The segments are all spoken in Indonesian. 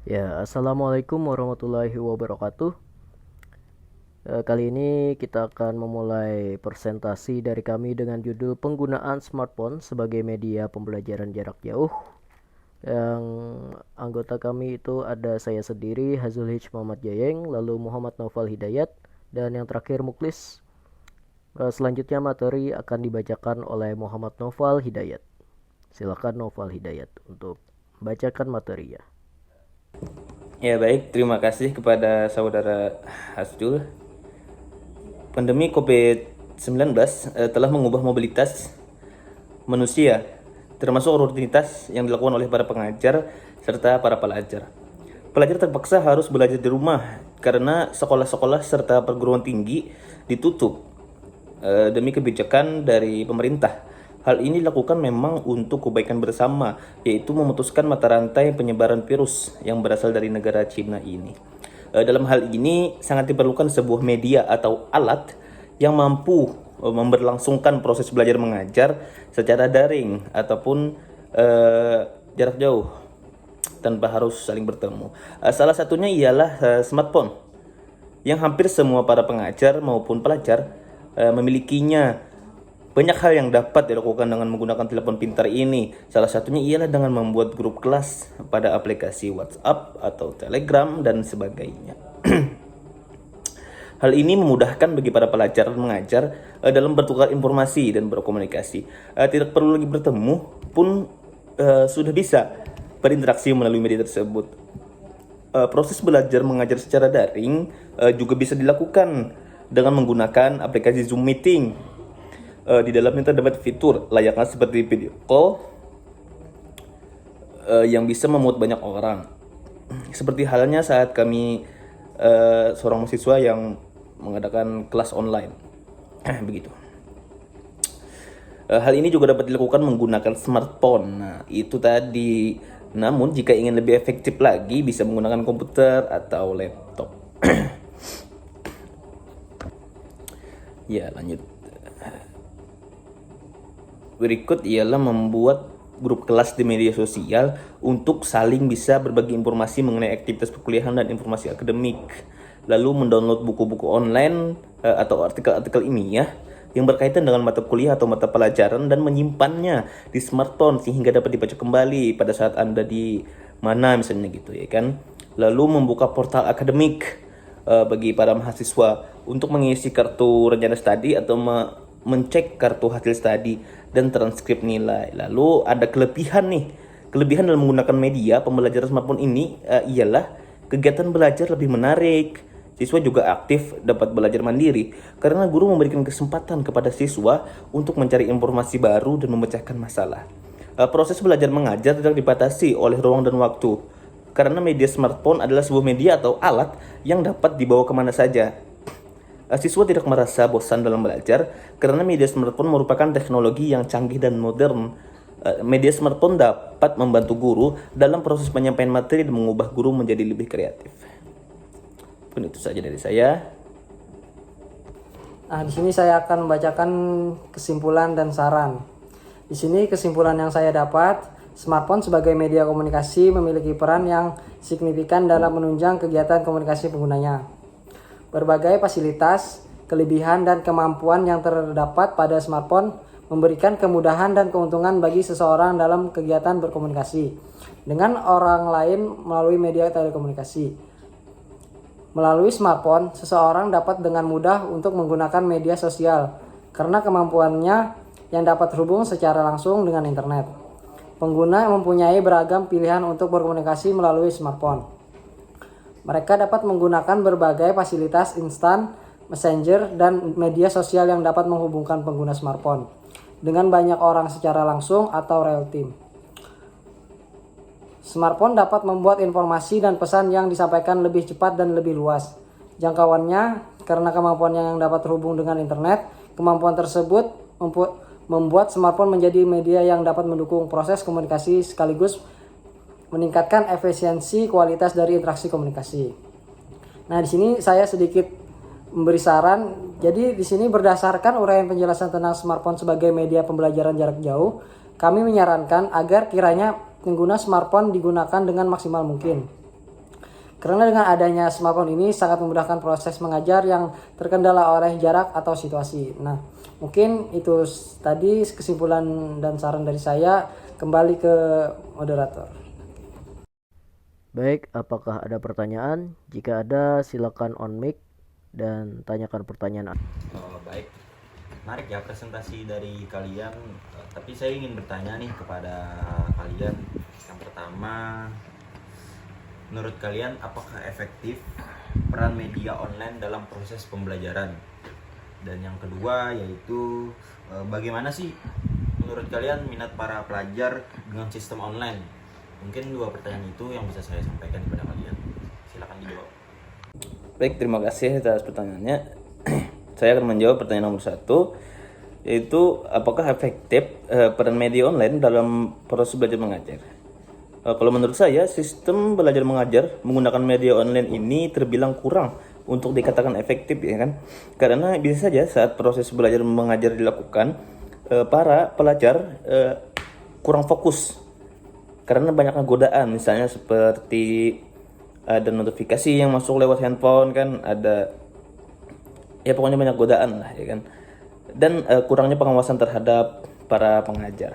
Ya, Assalamualaikum warahmatullahi wabarakatuh. Kali ini kita akan memulai presentasi dari kami dengan judul penggunaan smartphone sebagai media pembelajaran jarak jauh. Yang anggota kami itu ada saya sendiri, Hazul Hij Muhammad Jayeng, lalu Muhammad Naufal Hidayat, dan yang terakhir Muklis. Selanjutnya materi akan dibacakan oleh Muhammad Naufal Hidayat. Silakan Naufal Hidayat untuk bacakan materinya. Ya baik, terima kasih kepada saudara Hasjul. Pandemi COVID-19 telah mengubah mobilitas manusia, termasuk rutinitas yang dilakukan oleh para pengajar serta para pelajar. Pelajar terpaksa harus belajar di rumah karena sekolah-sekolah serta perguruan tinggi ditutup demi kebijakan dari pemerintah. Hal ini dilakukan memang untuk kebaikan bersama, yaitu memutuskan mata rantai penyebaran virus yang berasal dari negara Cina ini. Dalam hal ini sangat diperlukan sebuah media atau alat yang mampu memberlangsungkan proses belajar mengajar secara daring ataupun jarak jauh tanpa harus saling bertemu. Salah satunya ialah smartphone yang hampir semua para pengajar maupun pelajar memilikinya. Banyak hal yang dapat dilakukan dengan menggunakan telepon pintar ini. Salah satunya ialah dengan membuat grup kelas pada aplikasi WhatsApp atau Telegram dan sebagainya. Hal ini memudahkan bagi para pelajar mengajar dalam bertukar informasi dan berkomunikasi. Tidak perlu lagi bertemu pun sudah bisa berinteraksi melalui media tersebut. Proses belajar mengajar secara daring juga bisa dilakukan dengan menggunakan aplikasi Zoom Meeting. Di dalamnya terdapat fitur layaknya seperti video call yang bisa memuat banyak orang. Seperti halnya saat kami seorang mahasiswa yang mengadakan kelas online. Begitu. Hal ini juga dapat dilakukan menggunakan smartphone. Nah, itu tadi. Namun jika ingin lebih efektif lagi bisa menggunakan komputer atau laptop. Ya, lanjut. Berikut ialah membuat grup kelas di media sosial untuk saling bisa berbagi informasi mengenai aktivitas perkuliahan dan informasi akademik. Lalu mendownload buku-buku online atau artikel-artikel ilmiah yang berkaitan dengan mata kuliah atau mata pelajaran dan menyimpannya di smartphone sehingga dapat dibaca kembali pada saat Anda di mana misalnya gitu ya kan. Lalu membuka portal akademik bagi para mahasiswa untuk mengisi kartu rencana studi atau mencek kartu hasil studi dan transkrip nilai. Lalu ada kelebihan nih. Kelebihan dalam menggunakan media pembelajaran smartphone ini ialah kegiatan belajar lebih menarik. Siswa juga aktif dapat belajar mandiri karena guru memberikan kesempatan kepada siswa untuk mencari informasi baru dan memecahkan masalah. Proses belajar mengajar tidak dibatasi oleh ruang dan waktu karena media smartphone adalah sebuah media atau alat yang dapat dibawa kemana saja. Siswa tidak merasa bosan dalam belajar karena media smartphone merupakan teknologi yang canggih dan modern. Media smartphone dapat membantu guru dalam proses penyampaian materi dan mengubah guru menjadi lebih kreatif. Pun itu saja dari saya. Nah, di sini saya akan membacakan kesimpulan dan saran. Di sini kesimpulan yang saya dapat, smartphone sebagai media komunikasi memiliki peran yang signifikan dalam menunjang kegiatan komunikasi penggunanya. Berbagai fasilitas, kelebihan, dan kemampuan yang terdapat pada smartphone memberikan kemudahan dan keuntungan bagi seseorang dalam kegiatan berkomunikasi dengan orang lain melalui media telekomunikasi. Melalui smartphone, seseorang dapat dengan mudah untuk menggunakan media sosial karena kemampuannya yang dapat terhubung secara langsung dengan internet. Pengguna mempunyai beragam pilihan untuk berkomunikasi melalui smartphone. Mereka dapat menggunakan berbagai fasilitas instan, messenger, dan media sosial yang dapat menghubungkan pengguna smartphone dengan banyak orang secara langsung atau real time. Smartphone dapat membuat informasi dan pesan yang disampaikan lebih cepat dan lebih luas. Jangkauannya, karena kemampuannya yang dapat terhubung dengan internet, kemampuan tersebut membuat smartphone menjadi media yang dapat mendukung proses komunikasi sekaligus meningkatkan efisiensi kualitas dari interaksi komunikasi. Nah, di sini saya sedikit memberi saran. Jadi di sini berdasarkan uraian penjelasan tentang smartphone sebagai media pembelajaran jarak jauh, kami menyarankan agar kiranya pengguna smartphone digunakan dengan maksimal mungkin. Karena dengan adanya smartphone ini sangat memudahkan proses mengajar yang terkendala oleh jarak atau situasi. Nah, mungkin itu tadi kesimpulan dan saran dari saya. Kembali ke moderator. Baik, apakah ada pertanyaan? Jika ada, silakan on mic dan tanyakan pertanyaan. Oh, baik, menarik ya presentasi dari kalian. Tapi saya ingin bertanya nih kepada kalian. Yang pertama, menurut kalian apakah efektif peran media online dalam proses pembelajaran? Dan yang kedua yaitu bagaimana sih menurut kalian minat para pelajar dengan sistem online? Mungkin dua pertanyaan itu yang bisa saya sampaikan kepada kalian. Silakan dijawab. Baik, terima kasih atas pertanyaannya. Saya akan menjawab pertanyaan nomor 1, yaitu apakah efektif peran media online dalam proses belajar mengajar. Kalau menurut saya, sistem belajar mengajar menggunakan media online ini terbilang kurang untuk dikatakan efektif, ya kan? Karena bisa saja saat proses belajar mengajar dilakukan, para pelajar kurang fokus karena banyaknya godaan, misalnya seperti ada notifikasi yang masuk lewat handphone kan, ada ya pokoknya banyak godaan lah, ya kan, dan kurangnya pengawasan terhadap para pengajar.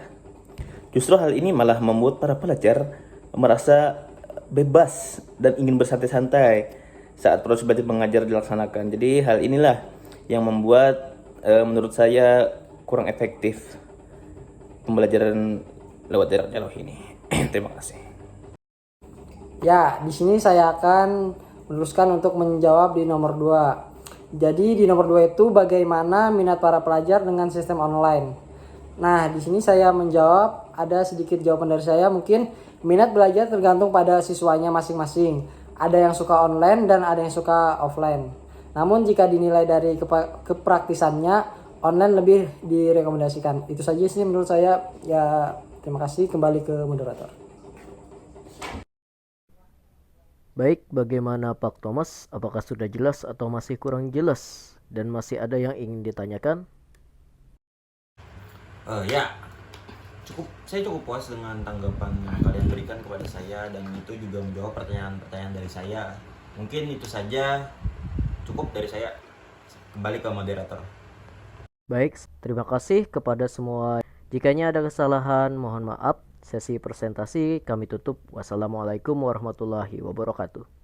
Justru hal ini malah membuat para pelajar merasa bebas dan ingin bersantai-santai saat proses belajar mengajar dilaksanakan. Jadi hal inilah yang membuat menurut saya kurang efektif pembelajaran lewat jarak jauh ini. Terima kasih. Ya, di sini saya akan meneruskan untuk menjawab di nomor 2. Jadi di nomor 2 itu bagaimana minat para pelajar dengan sistem online. Nah, di sini saya menjawab, ada sedikit jawaban dari saya. Mungkin minat belajar tergantung pada siswanya masing-masing. Ada yang suka online dan ada yang suka offline. Namun jika dinilai dari kepraktisannya, online lebih direkomendasikan. Itu saja sih menurut saya. Ya, terima kasih. Kembali ke moderator. Baik, bagaimana Pak Thomas? Apakah sudah jelas atau masih kurang jelas? Dan masih ada yang ingin ditanyakan? Ya, saya cukup puas dengan tanggapan yang kalian berikan kepada saya, dan itu juga menjawab pertanyaan-pertanyaan dari saya. Mungkin itu saja, cukup dari saya. Kembali ke moderator. Baik, terima kasih kepada semua. Jikanya ada kesalahan, mohon maaf. Sesi presentasi kami tutup. Wassalamualaikum warahmatullahi wabarakatuh.